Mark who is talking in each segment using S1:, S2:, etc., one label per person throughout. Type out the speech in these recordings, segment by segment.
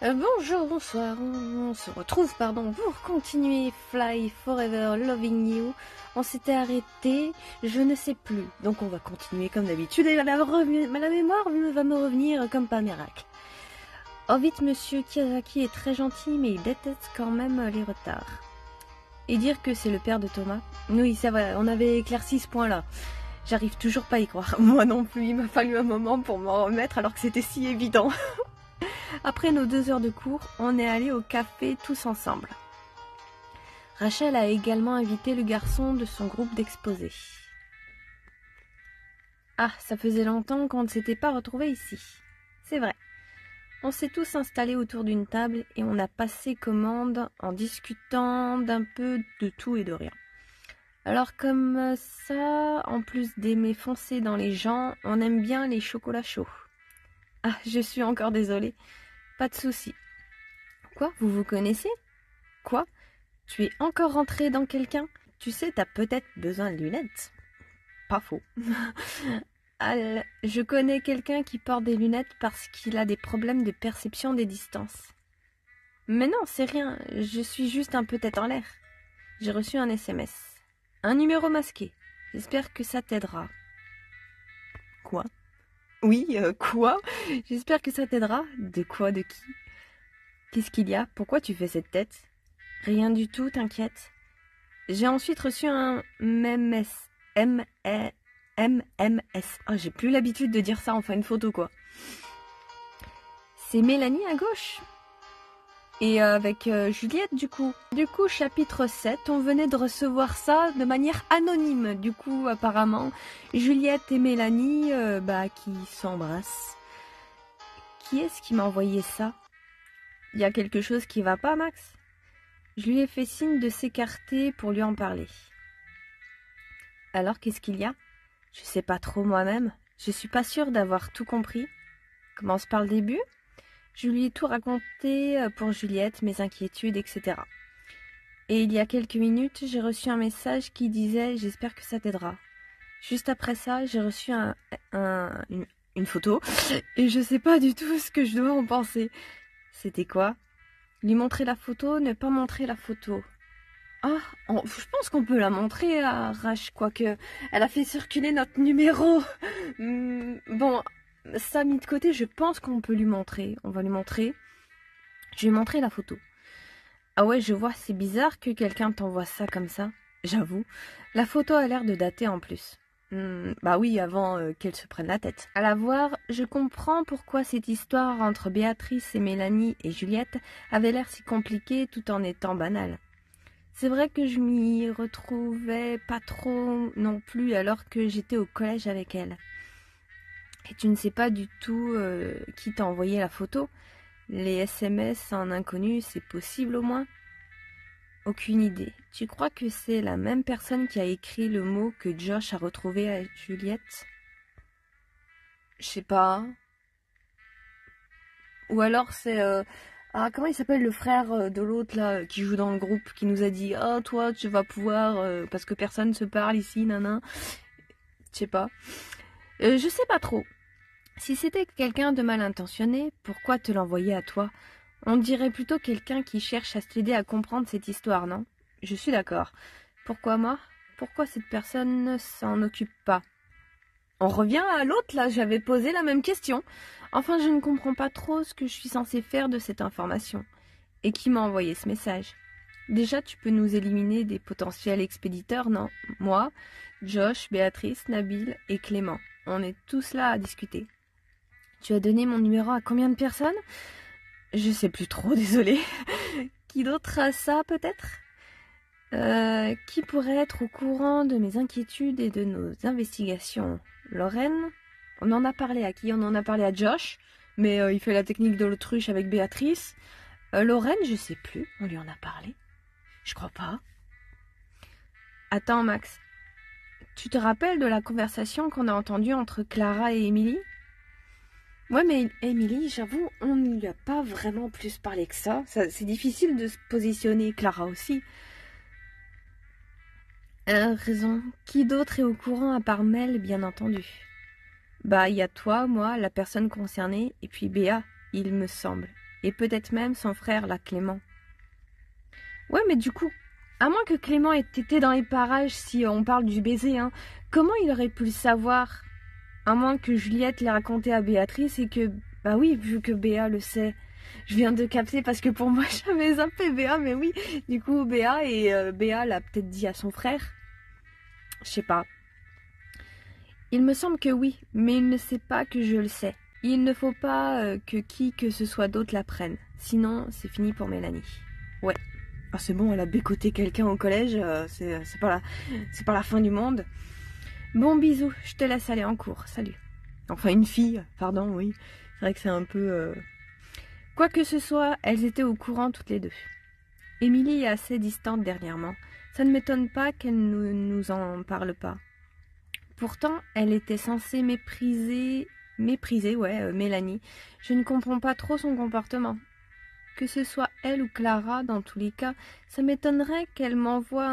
S1: Bonjour, bonsoir, on se retrouve pour continuer Fly Forever Loving You. On s'était arrêté, je ne sais plus, donc on va continuer comme d'habitude et la mémoire va me revenir comme par miracle. Oh vite, monsieur Kiyosaki est très gentil, mais il déteste quand même les retards. Et dire que c'est le père de Thomas. Oui, ça va, on avait éclairci ce point-là. J'arrive toujours pas à y croire. Moi non plus, il m'a fallu un moment pour m'en remettre alors que c'était si évident. Après nos 2 heures de cours, on est allé au café tous ensemble. Rachel a également invité le garçon de son groupe d'exposés. Ah, ça faisait longtemps qu'on ne s'était pas retrouvés ici. C'est vrai. On s'est tous installés autour d'une table et on a passé commande en discutant d'un peu de tout et de rien. Alors comme ça, en plus d'aimer foncer dans les gens, on aime bien les chocolats chauds. Ah, je suis encore désolée. Pas de souci. Quoi, vous vous connaissez? Quoi? Tu es encore rentré dans quelqu'un? Tu sais, t'as peut-être besoin de lunettes. Pas faux. Je connais quelqu'un qui porte des lunettes parce qu'il a des problèmes de perception des distances. Mais non, c'est rien. Je suis juste un peu tête en l'air. J'ai reçu un SMS. Un numéro masqué. J'espère que ça t'aidera. Quoi? Oui, quoi? J'espère que ça t'aidera. De quoi, de qui? Qu'est-ce qu'il y a? Pourquoi tu fais cette tête? Rien du tout, t'inquiète. J'ai ensuite reçu un MMS. Oh, j'ai plus l'habitude de dire ça, enfin une photo quoi. C'est Mélanie à gauche. Et avec Juliette du coup. Du coup, chapitre 7, on venait de recevoir ça de manière anonyme. Du coup, apparemment, Juliette et Mélanie qui s'embrassent. Qui est-ce qui m'a envoyé ça? Il y a quelque chose qui va pas, Max? Je lui ai fait signe de s'écarter pour lui en parler. Alors, qu'est-ce qu'il y a? Je sais pas trop moi-même. Je suis pas sûre d'avoir tout compris. Commence par le début. Je lui ai tout raconté pour Juliette, mes inquiétudes, etc. Et il y a quelques minutes, j'ai reçu un message qui disait « J'espère que ça t'aidera ». Juste après ça, j'ai reçu une photo et je sais pas du tout ce que je dois en penser. C'était quoi? Lui montrer la photo, ne pas montrer la photo. Ah, je pense qu'on peut la montrer à Rach, quoique elle a fait circuler notre numéro. Bon, ça mis de côté, je pense qu'on peut lui montrer. On va lui montrer. Je vais lui montrer la photo. Ah ouais, je vois, c'est bizarre que quelqu'un t'envoie ça comme ça. J'avoue. La photo a l'air de dater en plus. Bah oui, avant qu'elle se prenne la tête. À la voir, je comprends pourquoi cette histoire entre Béatrice et Mélanie et Juliette avait l'air si compliquée tout en étant banale. C'est vrai que je m'y retrouvais pas trop non plus alors que j'étais au collège avec elle. Et tu ne sais pas du tout qui t'a envoyé la photo? Les SMS en inconnu, c'est possible au moins? Aucune idée. Tu crois que c'est la même personne qui a écrit le mot que Josh a retrouvé à Juliette? Je sais pas. Ou alors c'est... comment il s'appelle le frère de l'autre là qui joue dans le groupe qui nous a dit « Oh toi tu vas pouvoir parce que personne se parle ici, nanan. » Je sais pas. Je sais pas trop. Si c'était quelqu'un de mal intentionné, pourquoi te l'envoyer à toi? On dirait plutôt quelqu'un qui cherche à t'aider à comprendre cette histoire, non? Je suis d'accord. Pourquoi moi? Pourquoi cette personne ne s'en occupe pas? On revient à l'autre, là, j'avais posé la même question. Enfin, je ne comprends pas trop ce que je suis censée faire de cette information. Et qui m'a envoyé ce message? Déjà, tu peux nous éliminer des potentiels expéditeurs, non? Moi, Josh, Béatrice, Nabil et Clément. On est tous là à discuter. Tu as donné mon numéro à combien de personnes? Je sais plus trop, désolée. Qui d'autre a ça, peut-être? Qui pourrait être au courant de mes inquiétudes et de nos investigations? Lorraine? On en a parlé à qui? On en a parlé à Josh, mais il fait la technique de l'autruche avec Béatrice. Lorraine, je sais plus. On lui en a parlé? Je crois pas. Attends, Max. Tu te rappelles de la conversation qu'on a entendue entre Clara et Émilie? Ouais, mais Émilie, j'avoue, on ne lui a pas vraiment plus parlé que ça. C'est difficile de se positionner, Clara aussi. Raison. Qui d'autre est au courant à part Mel, bien entendu? Bah, il y a toi, moi, la personne concernée, et puis Béa, il me semble. Et peut-être même son frère, là, Clément. Ouais, mais du coup, à moins que Clément ait été dans les parages, si on parle du baiser, hein, comment il aurait pu le savoir? À moins que Juliette l'ait raconté à Béatrice et que... Bah oui, vu que Béa le sait. Je viens de capter parce que pour moi, j'avais zappé Béa, mais oui. Du coup, Béa l'a peut-être dit à son frère. Je sais pas. Il me semble que oui, mais il ne sait pas que je le sais. Il ne faut pas que qui que ce soit d'autre l'apprenne. Sinon, c'est fini pour Mélanie. Ouais. Ah, c'est bon, elle a bécoté quelqu'un au collège, c'est pas la fin du monde. Bon, bisous, je te laisse aller en cours, salut. Enfin, une fille, pardon, oui. C'est vrai que c'est un peu... Quoi que ce soit, elles étaient au courant toutes les deux. Émilie est assez distante dernièrement. Ça ne m'étonne pas qu'elle ne nous en parle pas. Pourtant, elle était censée mépriser Mélanie. Je ne comprends pas trop son comportement. Que ce soit elle ou Clara, dans tous les cas, ça m'étonnerait qu'elle m'envoie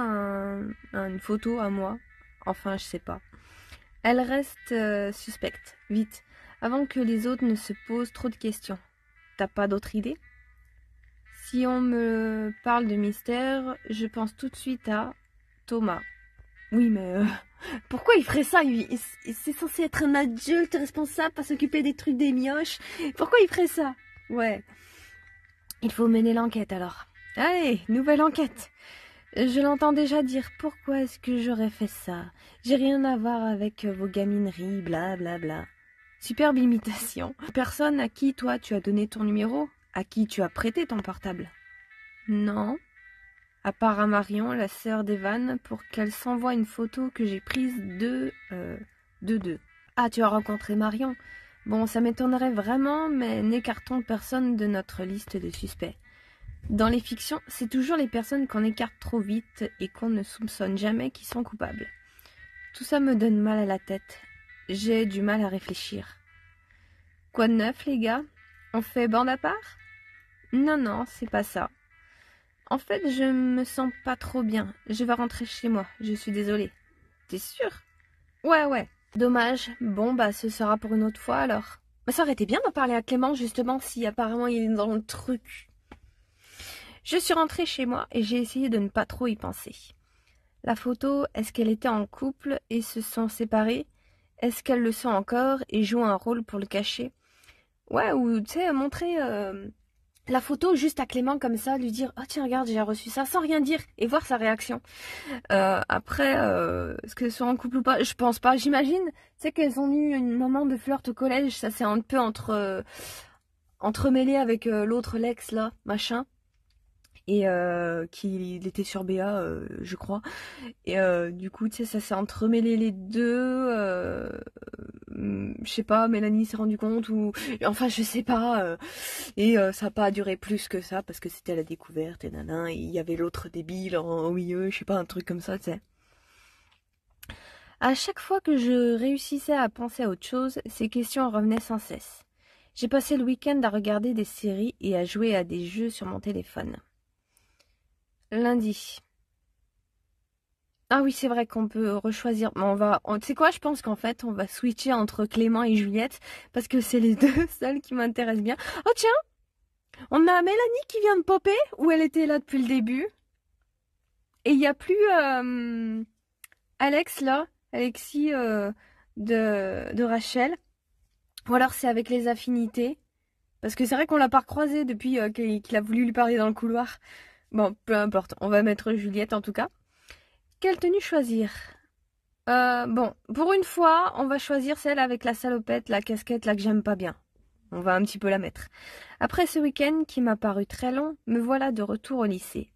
S1: une photo à moi. Enfin, je sais pas. Elle reste suspecte, vite, avant que les autres ne se posent trop de questions. T'as pas d'autre idée? Si on me parle de mystère, je pense tout de suite à Thomas. Oui, mais pourquoi il ferait ça? C'est censé être un adulte responsable, pas s'occuper des trucs des mioches. Pourquoi il ferait ça? Ouais. Il faut mener l'enquête alors. Allez, nouvelle enquête. Je l'entends déjà dire. Pourquoi est-ce que j'aurais fait ça? J'ai rien à voir avec vos gamineries, blablabla. Bla bla. Superbe imitation. Personne à qui, toi, tu as donné ton numéro? À qui tu as prêté ton portable? Non. À part à Marion, la sœur d'Evan, pour qu'elle s'envoie une photo que j'ai prise de deux. Ah, tu as rencontré Marion? Bon, ça m'étonnerait vraiment, mais n'écartons personne de notre liste de suspects. Dans les fictions, c'est toujours les personnes qu'on écarte trop vite et qu'on ne soupçonne jamais qui sont coupables. Tout ça me donne mal à la tête. J'ai du mal à réfléchir. Quoi de neuf, les gars? On fait bande à part? Non, c'est pas ça. En fait, je me sens pas trop bien. Je vais rentrer chez moi. Je suis désolée. T'es sûre? Ouais. Dommage. Bon, bah, ce sera pour une autre fois, alors. Mais ça aurait été bien d'en parler à Clément, justement, si apparemment il est dans le truc. Je suis rentrée chez moi et j'ai essayé de ne pas trop y penser. La photo, est-ce qu'elle était en couple et se sont séparés? Est-ce qu'elles le sont encore et jouent un rôle pour le cacher? Ouais, ou tu sais, montrer la photo juste à Clément comme ça, lui dire « Oh tiens, regarde, j'ai reçu ça » sans rien dire et voir sa réaction. Après, est-ce qu'elles sont en couple ou pas? Je pense pas, j'imagine. Tu sais qu'elles ont eu un moment de flirt au collège, ça c'est un peu entremêlé avec l'autre Lex là, machin. Et qu'il était sur BA, je crois. Et du coup, tu sais, ça s'est entremêlé les deux. Je sais pas, Mélanie s'est rendue compte ou... Enfin, je sais pas. Et ça n'a pas duré plus que ça parce que c'était la découverte et nanan. Et il y avait l'autre débile en milieu, je sais pas, un truc comme ça, tu sais. À chaque fois que je réussissais à penser à autre chose, ces questions revenaient sans cesse. J'ai passé le week-end à regarder des séries et à jouer à des jeux sur mon téléphone. Lundi. Ah oui, c'est vrai qu'on peut rechoisir. Mais tu sais quoi, je pense qu'en fait, on va switcher entre Clément et Juliette parce que c'est les deux seuls qui m'intéressent bien. Oh tiens, on a Mélanie qui vient de popper ou elle était là depuis le début. Et il n'y a plus Alex là, Alexis de Rachel. Ou alors c'est avec les affinités. Parce que c'est vrai qu'on l'a pas recroisé depuis qu'il a voulu lui parler dans le couloir. Bon, peu importe, on va mettre Juliette en tout cas. Quelle tenue choisir? Bon, pour une fois, on va choisir celle avec la salopette, la casquette là que j'aime pas bien. On va un petit peu la mettre. Après ce week-end qui m'a paru très long, me voilà de retour au lycée.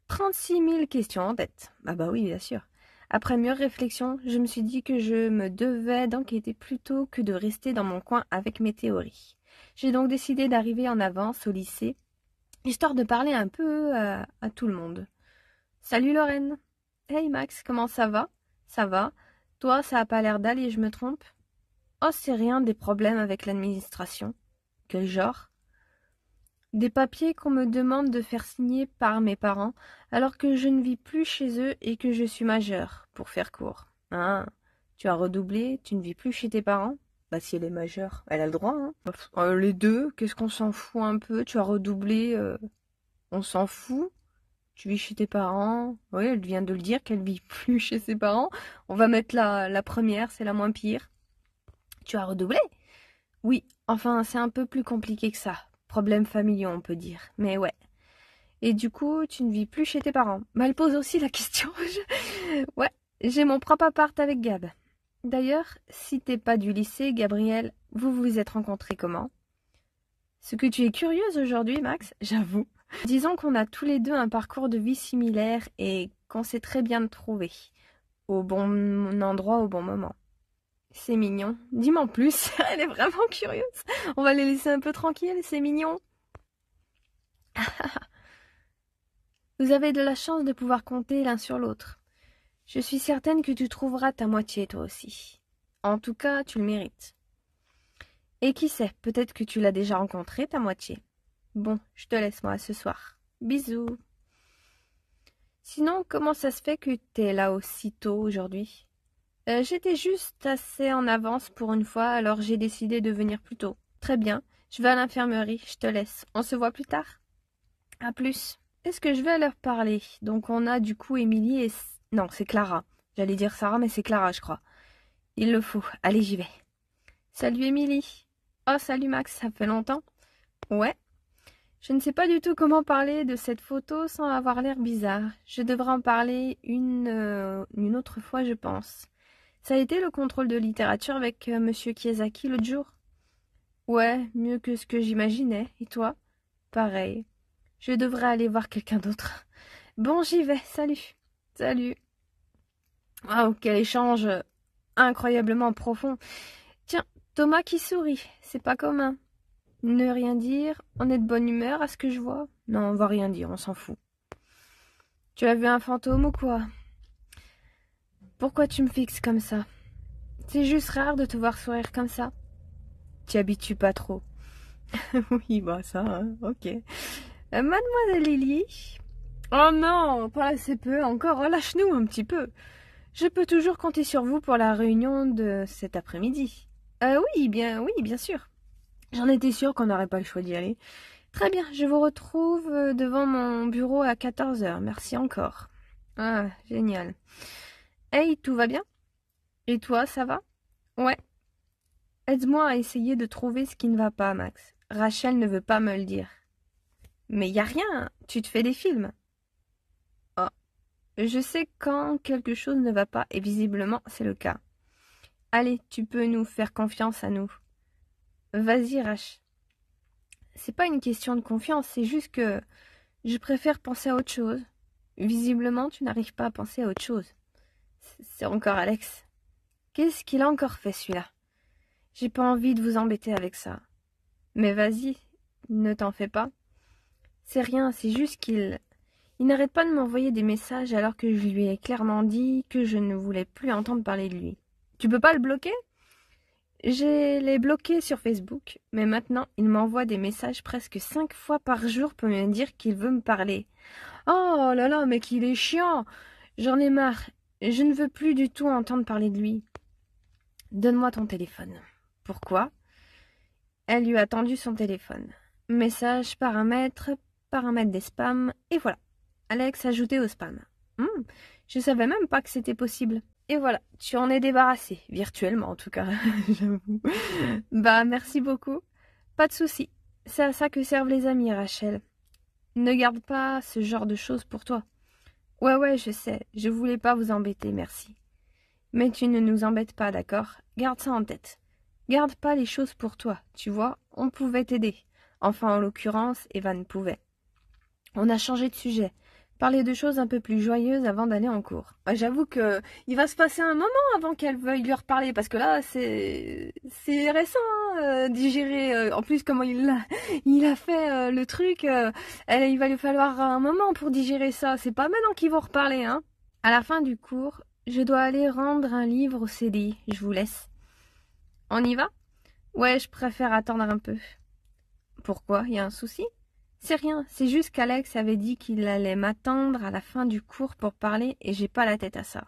S1: 36 000 questions en tête. Ah bah oui, bien sûr. Après mûre réflexion, je me suis dit que je me devais d'enquêter plutôt que de rester dans mon coin avec mes théories. J'ai donc décidé d'arriver en avance au lycée, histoire de parler un peu à tout le monde. Salut Lorraine. Hey Max, comment ça va? Ça va. Toi, ça a pas l'air d'aller, je me trompe? Oh, c'est rien, des problèmes avec l'administration. Quel genre? Des papiers qu'on me demande de faire signer par mes parents, alors que je ne vis plus chez eux et que je suis majeure, pour faire court. Ah, tu as redoublé, tu ne vis plus chez tes parents? Bah si elle est majeure, elle a le droit, hein. Les deux, qu'est-ce qu'on s'en fout un peu? Tu as redoublé, on s'en fout. Tu vis chez tes parents. Oui, elle vient de le dire qu'elle vit plus chez ses parents. On va mettre la première, c'est la moins pire. Tu as redoublé? Oui, enfin, c'est un peu plus compliqué que ça. Problèmes familiaux, on peut dire. Mais ouais. Et du coup, tu ne vis plus chez tes parents. Bah, elle pose aussi la question. Ouais, j'ai mon propre appart avec Gab. D'ailleurs, si t'es pas du lycée, Gabriel, vous vous êtes rencontrés comment? Ce que tu es curieuse aujourd'hui, Max, j'avoue. Disons qu'on a tous les deux un parcours de vie similaire et qu'on sait très bien le trouver. Au bon endroit, au bon moment. C'est mignon. Dis-moi en plus, elle est vraiment curieuse. On va les laisser un peu tranquilles, c'est mignon. Vous avez de la chance de pouvoir compter l'un sur l'autre. Je suis certaine que tu trouveras ta moitié toi aussi. En tout cas, tu le mérites. Et qui sait, peut-être que tu l'as déjà rencontré, ta moitié. Bon, je te laisse moi ce soir. Bisous. Sinon, comment ça se fait que t'es là aussi tôt aujourd'hui? J'étais juste assez en avance pour une fois, alors j'ai décidé de venir plus tôt. Très bien, je vais à l'infirmerie, je te laisse. On se voit plus tard? À plus. Est-ce que je vais leur parler? Donc on a du coup Émilie et... Non, c'est Clara. J'allais dire Sarah, mais c'est Clara, je crois. Il le faut. Allez, j'y vais. Salut Émilie. Oh, salut Max, ça fait longtemps? Ouais. Je ne sais pas du tout comment parler de cette photo sans avoir l'air bizarre. Je devrais en parler une autre fois, je pense. Ça a été le contrôle de littérature avec Monsieur Kiyosaki l'autre jour? Ouais, mieux que ce que j'imaginais. Et toi? Pareil. Je devrais aller voir quelqu'un d'autre. Bon, j'y vais. Salut. Salut. Waouh, quel échange incroyablement profond. Tiens, Thomas qui sourit. C'est pas commun. Ne rien dire. On est de bonne humeur à ce que je vois. Non, on va rien dire, on s'en fout. Tu as vu un fantôme ou quoi? Pourquoi tu me fixes comme ça? C'est juste rare de te voir sourire comme ça. T'y habitues pas trop. Oui, bah ça, hein, ok. Mademoiselle Lily? Oh non, pas assez peu encore, relâche-nous un petit peu. Je peux toujours compter sur vous pour la réunion de cet après-midi. Oui, bien sûr. J'en étais sûre qu'on n'aurait pas le choix d'y aller. Très bien, je vous retrouve devant mon bureau à 14 heures. Merci encore. Ah, génial. Hey, tout va bien? Et toi, ça va? Ouais. Aide-moi à essayer de trouver ce qui ne va pas, Max. Rachel ne veut pas me le dire. Mais y a rien, tu te fais des films. Oh, je sais quand quelque chose ne va pas, et visiblement c'est le cas. Allez, tu peux nous faire confiance à nous. Vas-y, Rach. C'est pas une question de confiance, c'est juste que je préfère penser à autre chose. Visiblement, tu n'arrives pas à penser à autre chose. C'est encore Alex. Qu'est-ce qu'il a encore fait, celui-là? J'ai pas envie de vous embêter avec ça. Mais vas-y, ne t'en fais pas. C'est rien, c'est juste qu'il n'arrête pas de m'envoyer des messages alors que je lui ai clairement dit que je ne voulais plus entendre parler de lui. Tu peux pas le bloquer? Je l'ai bloqué sur Facebook, mais maintenant il m'envoie des messages presque 5 fois par jour pour me dire qu'il veut me parler. Oh là là, mais qu'il est chiant! J'en ai marre. Je ne veux plus du tout entendre parler de lui. Donne-moi ton téléphone. Pourquoi? Elle lui a tendu son téléphone. Message, paramètres des spams, et voilà. Alex ajouté au spam. Je savais même pas que c'était possible. Et voilà, tu en es débarrassé, virtuellement en tout cas, j'avoue. Bah merci beaucoup. Pas de souci. C'est à ça que servent les amis, Rachel. Ne garde pas ce genre de choses pour toi. Ouais, je sais, je voulais pas vous embêter, merci. Mais tu ne nous embêtes pas, d'accord? Garde ça en tête. Garde pas les choses pour toi, tu vois, on pouvait t'aider. Enfin, en l'occurrence, Evan pouvait. On a changé de sujet. Parler de choses un peu plus joyeuses avant d'aller en cours. J'avoue que il va se passer un moment avant qu'elle veuille lui reparler, parce que là, c'est récent, hein, digérer. En plus, comment il a fait le truc, il va lui falloir un moment pour digérer ça. C'est pas maintenant qu'ils vont reparler, hein. À la fin du cours, je dois aller rendre un livre au CDI. Je vous laisse. On y va? Ouais, je préfère attendre un peu. Pourquoi? Y a un souci? C'est rien, c'est juste qu'Alex avait dit qu'il allait m'attendre à la fin du cours pour parler et j'ai pas la tête à ça.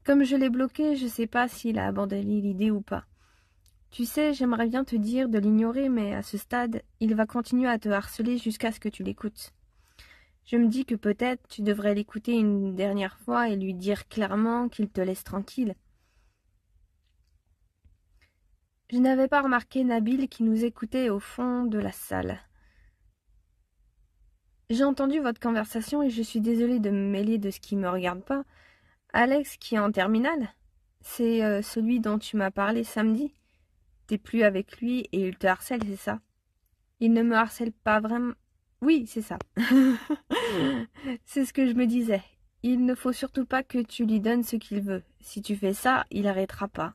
S1: Comme je l'ai bloqué, je sais pas s'il a abandonné l'idée ou pas. Tu sais, j'aimerais bien te dire de l'ignorer, mais à ce stade, il va continuer à te harceler jusqu'à ce que tu l'écoutes. Je me dis que peut-être tu devrais l'écouter une dernière fois et lui dire clairement qu'il te laisse tranquille. Je n'avais pas remarqué Nabil qui nous écoutait au fond de la salle. J'ai entendu votre conversation et je suis désolée de me mêler de ce qui me regarde pas. Alex qui est en terminale, c'est celui dont tu m'as parlé samedi. T'es plus avec lui et il te harcèle, c'est ça? Il ne me harcèle pas vraiment. Oui, c'est ça. C'est ce que je me disais. Il ne faut surtout pas que tu lui donnes ce qu'il veut. Si tu fais ça, il arrêtera pas.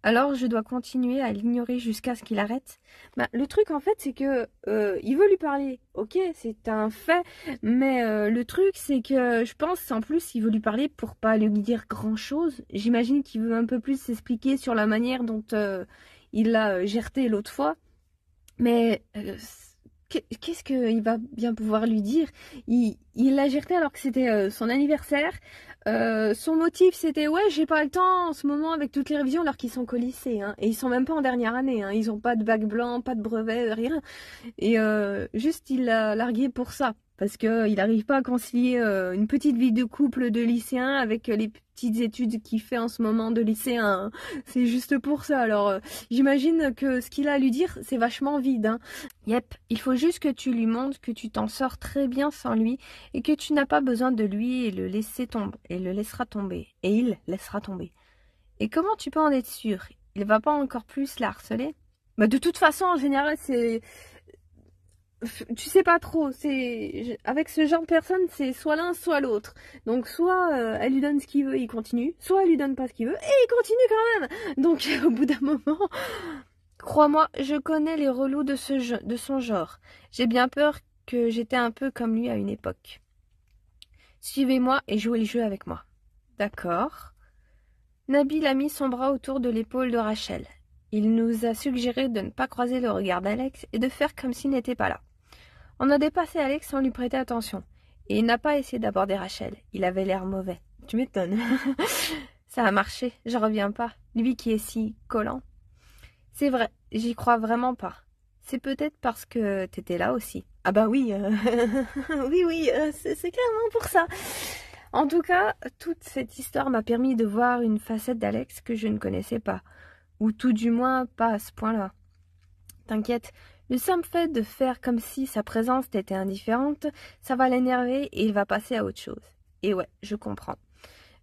S1: Alors je dois continuer à l'ignorer jusqu'à ce qu'il arrête. Bah, le truc en fait c'est que il veut lui parler, ok, c'est un fait, mais le truc c'est que je pense en plus il veut lui parler pour pas lui dire grand chose. J'imagine qu'il veut un peu plus s'expliquer sur la manière dont il l'a gerté l'autre fois. Mais qu'est-ce qu'il va bien pouvoir lui dire? Il l'a gerté alors que c'était son anniversaire. Son motif c'était ouais j'ai pas le temps en ce moment avec toutes les révisions alors qu'ils sont qu'au lycée hein, et ils sont même pas en dernière année hein, ils ont pas de bac blanc, pas de brevet, rien et juste il l'a largué pour ça parce que il n'arrive pas à concilier une petite vie de couple de lycéen avec les petites études qu'il fait en ce moment de lycéen hein. C'est juste pour ça alors j'imagine que ce qu'il a à lui dire c'est vachement vide hein. Yep, il faut juste que tu lui montres que tu t'en sors très bien sans lui et que tu n'as pas besoin de lui et le laisser tomber. Et le laissera tomber. Et il laissera tomber. Et comment tu peux en être sûr? Il va pas encore plus la harceler? Bah de toute façon, en général, c'est... Tu sais pas trop, c'est avec ce genre de personne, c'est soit l'un, soit l'autre. Donc soit elle lui donne ce qu'il veut, il continue, soit elle lui donne pas ce qu'il veut, et il continue quand même. Donc au bout d'un moment... Crois-moi, je connais les relous de son genre. J'ai bien peur que j'étais un peu comme lui à une époque. Suivez-moi et jouez le jeu avec moi. D'accord. Nabil a mis son bras autour de l'épaule de Rachel. Il nous a suggéré de ne pas croiser le regard d'Alex et de faire comme s'il n'était pas là. On a dépassé Alex sans lui prêter attention. Et il n'a pas essayé d'aborder Rachel. Il avait l'air mauvais. Tu m'étonnes. Ça a marché, je reviens pas. Lui qui est si collant. C'est vrai, j'y crois vraiment pas. C'est peut-être parce que t'étais là aussi. Ah bah oui, oui, c'est clairement pour ça. En tout cas, toute cette histoire m'a permis de voir une facette d'Alex que je ne connaissais pas. Ou tout du moins pas à ce point-là. T'inquiète, le simple fait de faire comme si sa présence t'était indifférente, ça va l'énerver et il va passer à autre chose. Et ouais, je comprends.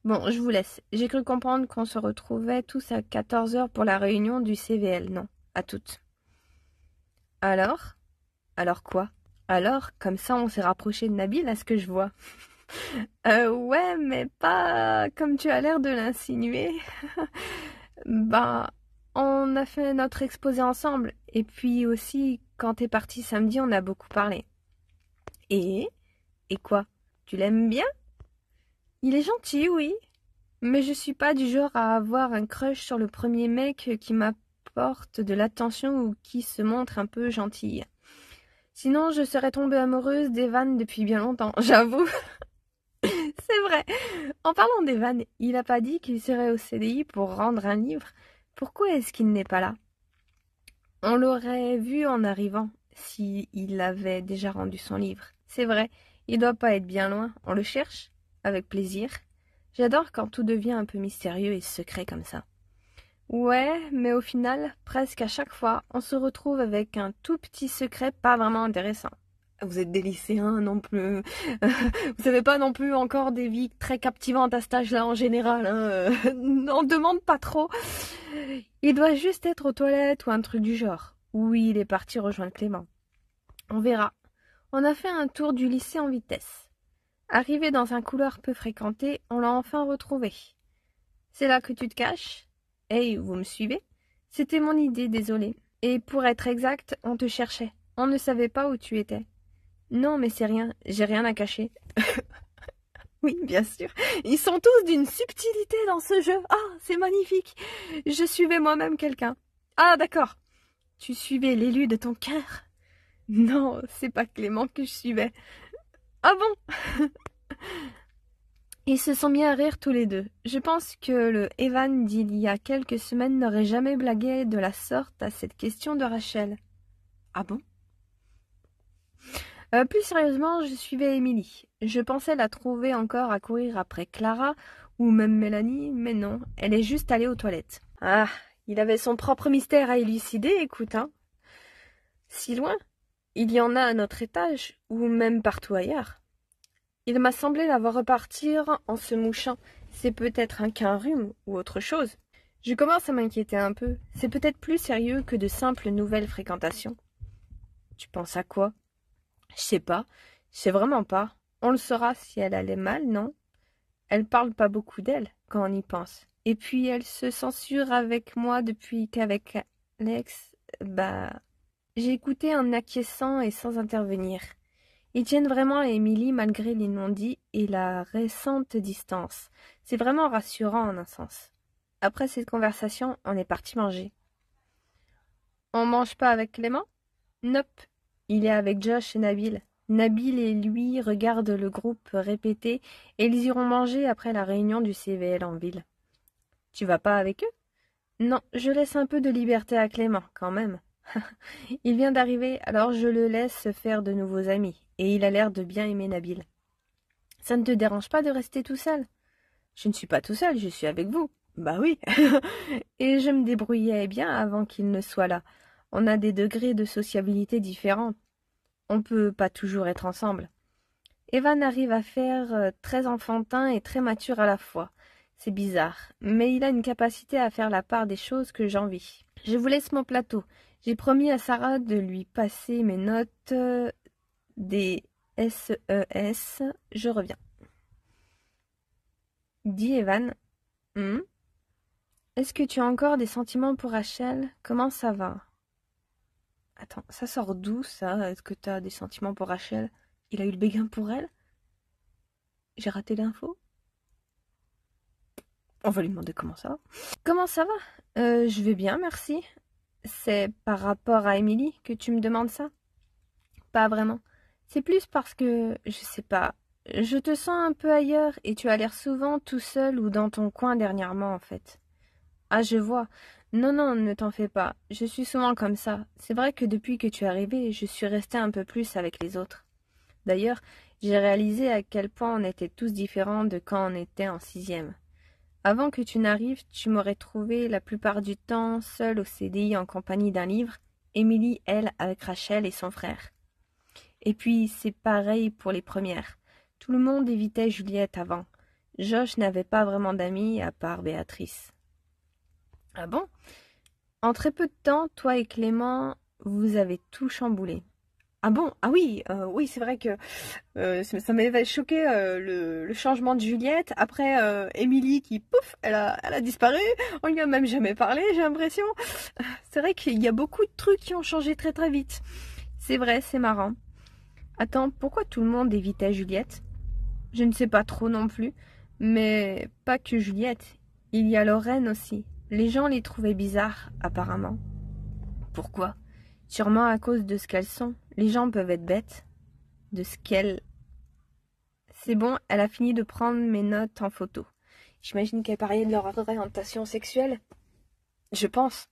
S1: Bon, je vous laisse. J'ai cru comprendre qu'on se retrouvait tous à 14h pour la réunion du CVL. Non, à toutes. Alors? Alors quoi? Alors, comme ça, on s'est rapproché de Nabil, à ce que je vois. Ouais, mais pas comme tu as l'air de l'insinuer. Bah, on a fait notre exposé ensemble. Et puis aussi, quand t'es parti samedi, on a beaucoup parlé. Et? Et quoi? Tu l'aimes bien? Il est gentil, oui. Mais je suis pas du genre à avoir un crush sur le premier mec qui m'apporte de l'attention ou qui se montre un peu gentille. Sinon, je serais tombée amoureuse d'Evan depuis bien longtemps, j'avoue. C'est vrai. En parlant d'Evan, il a pas dit qu'il serait au CDI pour rendre un livre. Pourquoi est-ce qu'il n'est pas là? On l'aurait vu en arrivant, s'il avait déjà rendu son livre. C'est vrai, il doit pas être bien loin. On le cherche? Avec plaisir. J'adore quand tout devient un peu mystérieux et secret comme ça. Ouais, mais au final, presque à chaque fois, on se retrouve avec un tout petit secret pas vraiment intéressant. Vous êtes des lycéens non plus. Vous avez pas non plus encore des vies très captivantes à cet âge-là en général. Hein. On demande pas trop. Il doit juste être aux toilettes ou un truc du genre. Oui, il est parti rejoindre Clément. On verra. On a fait un tour du lycée en vitesse. Arrivé dans un couloir peu fréquenté, on l'a enfin retrouvé. C'est là que tu te caches? Hey, vous me suivez? C'était mon idée, désolé. Et pour être exact, on te cherchait. On ne savait pas où tu étais. Non, mais c'est rien, j'ai rien à cacher. Oui, bien sûr. Ils sont tous d'une subtilité dans ce jeu. Ah, c'est magnifique. Je suivais moi-même quelqu'un. Ah, d'accord. Tu suivais l'élu de ton cœur? Non, c'est pas Clément que je suivais. Ah bon? Ils se sont mis à rire tous les deux. Je pense que le Evan d'il y a quelques semaines n'aurait jamais blagué de la sorte à cette question de Rachel. Ah bon? Plus sérieusement, je suivais Émilie. Je pensais la trouver encore à courir après Clara ou même Mélanie, mais non, elle est juste allée aux toilettes. Ah, il avait son propre mystère à élucider, écoute, hein. Si loin, il y en a à notre étage, ou même partout ailleurs. Il m'a semblé la voir repartir en se mouchant. C'est peut-être qu'un rhume ou autre chose. Je commence à m'inquiéter un peu. C'est peut-être plus sérieux que de simples nouvelles fréquentations. Tu penses à quoi? Je sais pas. Je sais vraiment pas. On le saura si elle allait mal, non? Elle parle pas beaucoup d'elle, quand on y pense. Et puis elle se censure avec moi depuis qu'avec Alex, j'ai écouté en acquiesçant et sans intervenir. Ils tiennent vraiment à Émilie malgré les non-dits et la récente distance. C'est vraiment rassurant en un sens. Après cette conversation, on est parti manger. On mange pas avec Clément? Nope. Il est avec Josh et Nabil. Nabil et lui regardent le groupe répéter et ils iront manger après la réunion du CVL en ville. Tu vas pas avec eux? Non, je laisse un peu de liberté à Clément, quand même. Il vient d'arriver, alors je le laisse faire de nouveaux amis, et il a l'air de bien aimer Nabil. Ça ne te dérange pas de rester tout seul? Je ne suis pas tout seul, je suis avec vous. Bah oui. Et je me débrouillais bien avant qu'il ne soit là. On a des degrés de sociabilité différents. On peut pas toujours être ensemble. Evan arrive à faire très enfantin et très mature à la fois. C'est bizarre, mais il a une capacité à faire la part des choses que j'envie. Je vous laisse mon plateau. J'ai promis à Sarah de lui passer mes notes des SES. Je reviens. Dis Evan. Est-ce que tu as encore des sentiments pour Rachel? Comment ça va? Attends, ça sort d'où ça? Est-ce que tu as des sentiments pour Rachel? Il a eu le béguin pour elle? J'ai raté l'info? On va lui demander comment ça va. Comment ça va? Je vais bien, merci. C'est par rapport à Émilie que tu me demandes ça? Pas vraiment. C'est plus parce que, je sais pas, je te sens un peu ailleurs et tu as l'air souvent tout seul ou dans ton coin dernièrement en fait. Ah, je vois. Non, non, ne t'en fais pas. Je suis souvent comme ça. C'est vrai que depuis que tu es arrivé, je suis restée un peu plus avec les autres. D'ailleurs, j'ai réalisé à quel point on était tous différents de quand on était en sixième. Avant que tu n'arrives, tu m'aurais trouvé la plupart du temps seule au CDI en compagnie d'un livre, Émilie, elle, avec Rachel et son frère. Et puis, c'est pareil pour les premières. Tout le monde évitait Juliette avant. Josh n'avait pas vraiment d'amis à part Béatrice. Ah bon? En très peu de temps, toi et Clément, vous avez tout chamboulé. Ah bon? Ah oui, oui, c'est vrai que ça m'avait choqué le changement de Juliette. Après, Émilie qui, pouf, elle a disparu. On lui a même jamais parlé, j'ai l'impression. C'est vrai qu'il y a beaucoup de trucs qui ont changé très très vite. C'est vrai, c'est marrant. Attends, pourquoi tout le monde évitait Juliette? Je ne sais pas trop non plus. Mais pas que Juliette. Il y a Lorraine aussi. Les gens les trouvaient bizarres, apparemment. Pourquoi? Sûrement à cause de ce qu'elles sont. Les gens peuvent être bêtes. De ce qu'elles... C'est bon, elle a fini de prendre mes notes en photo. J'imagine qu'elle parlait de leur orientation sexuelle. Je pense.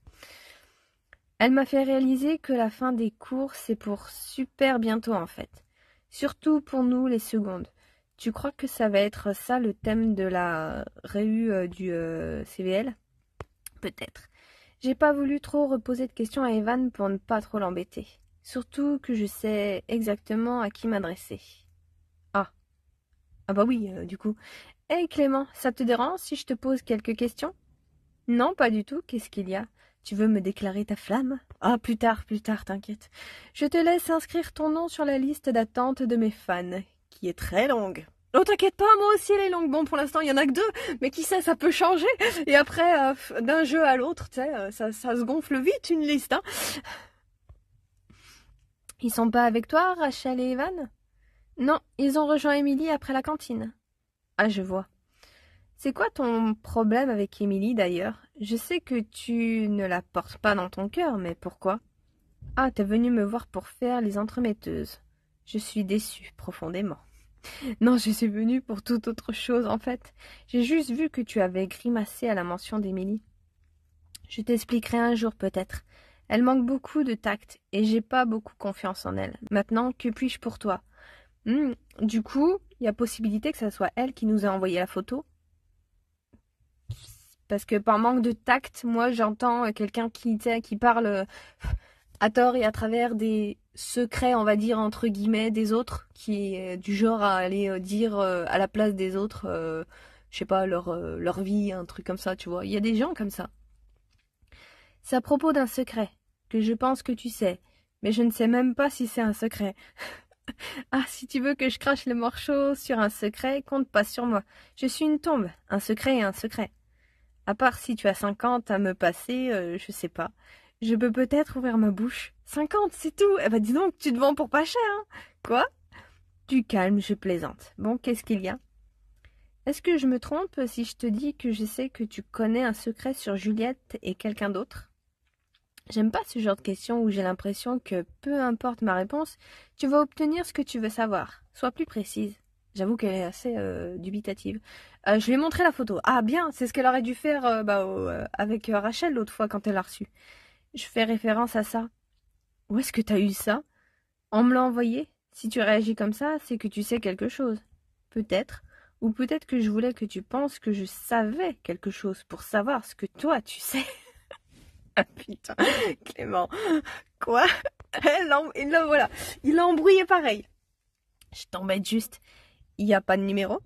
S1: Elle m'a fait réaliser que la fin des cours, c'est pour super bientôt en fait. Surtout pour nous les secondes. Tu crois que ça va être ça le thème de la réu du CVL? Peut-être. J'ai pas voulu trop reposer de questions à Evan pour ne pas trop l'embêter. Surtout que je sais exactement à qui m'adresser. Ah. Ah bah oui, du coup. Hé Clément, ça te dérange si je te pose quelques questions? Non, pas du tout. Qu'est-ce qu'il y a? Tu veux me déclarer ta flamme? Ah, plus tard, t'inquiète. Je te laisse inscrire ton nom sur la liste d'attente de mes fans, qui est très longue. Oh, t'inquiète pas, moi aussi elle est longue. Bon, pour l'instant, il y en a que deux, mais qui sait, ça peut changer. Et après, d'un jeu à l'autre, tu sais, ça se gonfle vite, une liste, hein. Ils sont pas avec toi, Rachel et Evan? Non, ils ont rejoint Émilie après la cantine. Ah, je vois. C'est quoi ton problème avec Émilie, d'ailleurs? Je sais que tu ne la portes pas dans ton cœur, mais pourquoi? Ah, t'es venue me voir pour faire les entremetteuses. Je suis déçue, profondément. Non, je suis venue pour toute autre chose en fait. J'ai juste vu que tu avais grimacé à la mention d'Émilie. Je t'expliquerai un jour peut-être. Elle manque beaucoup de tact et j'ai pas beaucoup confiance en elle. Maintenant, que puis-je pour toi? Du coup, il y a possibilité que ça soit elle qui nous a envoyé la photo. Parce que par manque de tact, moi j'entends quelqu'un qui parle à tort et à travers des secrets, on va dire entre guillemets, des autres, qui est du genre à aller dire à la place des autres, je sais pas, leur vie, un truc comme ça, tu vois. Il y a des gens comme ça. C'est à propos d'un secret, que je pense que tu sais, mais je ne sais même pas si c'est un secret. Ah, si tu veux que je crache le morceau sur un secret, compte pas sur moi. Je suis une tombe, un secret est un secret. À part si tu as 50 à me passer, je sais pas. Je peux peut-être ouvrir ma bouche. 50, c'est tout. Eh ben dis donc, tu te vends pour pas cher, hein. Quoi? Du calme, je plaisante. Bon, qu'est-ce qu'il y a? Est-ce que je me trompe si je te dis que je sais que tu connais un secret sur Juliette et quelqu'un d'autre? J'aime pas ce genre de questions où j'ai l'impression que, peu importe ma réponse, tu vas obtenir ce que tu veux savoir. Sois plus précise. J'avoue qu'elle est assez dubitative. Je lui ai montré la photo. Ah bien, c'est ce qu'elle aurait dû faire avec Rachel l'autre fois quand elle l'a reçue. Je fais référence à ça. Où est-ce que t'as eu ça? On me l'a envoyé. Si tu réagis comme ça, c'est que tu sais quelque chose. Peut-être. Ou peut-être que je voulais que tu penses que je savais quelque chose pour savoir ce que toi tu sais. Ah putain, Clément. Quoi? Voilà. Il l'a embrouillé pareil. Je t'embête juste. Il n'y a pas de numéro?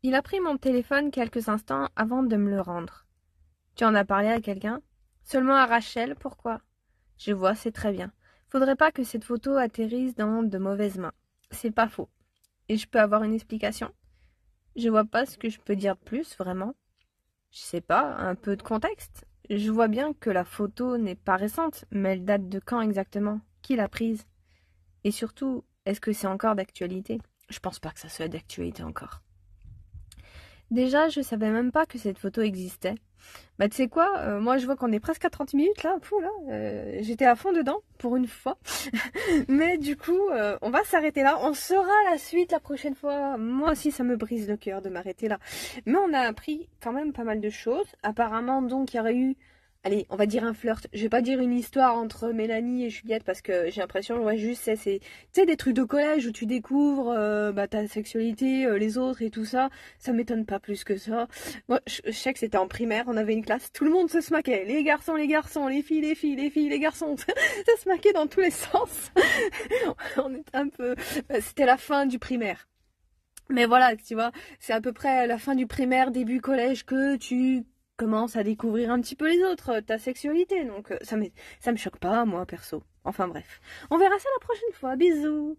S1: Il a pris mon téléphone quelques instants avant de me le rendre. Tu en as parlé à quelqu'un? Seulement à Rachel, pourquoi? Je vois, c'est très bien. Faudrait pas que cette photo atterrisse dans de mauvaises mains. C'est pas faux. Et je peux avoir une explication? Je vois pas ce que je peux dire de plus, vraiment. Je sais pas, un peu de contexte? Je vois bien que la photo n'est pas récente, mais elle date de quand exactement? Qui l'a prise? Et surtout, est-ce que c'est encore d'actualité? Je pense pas que ça soit d'actualité encore. Déjà, je savais même pas que cette photo existait. Bah tu sais quoi, moi je vois qu'on est presque à 30 minutes là, fou là, j'étais à fond dedans pour une fois. Mais du coup, on va s'arrêter là, on saura la suite la prochaine fois. Moi aussi ça me brise le cœur de m'arrêter là. Mais on a appris quand même pas mal de choses. Apparemment donc il y aurait eu, allez, on va dire un flirt. Je vais pas dire une histoire entre Mélanie et Juliette parce que j'ai l'impression, ouais, juste c'est, tu sais, des trucs de collège où tu découvres ta sexualité, les autres et tout ça. Ça m'étonne pas plus que ça. Moi, je sais que c'était en primaire, on avait une classe, tout le monde se smaquait. Les garçons, les filles, les garçons. Ça se maquait dans tous les sens. On était un peu, c'était la fin du primaire. Mais voilà, tu vois, c'est à peu près à la fin du primaire, début collège que tu commences à découvrir un petit peu les autres, ta sexualité. Donc ça me choque pas, moi, perso. Enfin bref. On verra ça la prochaine fois. Bisous.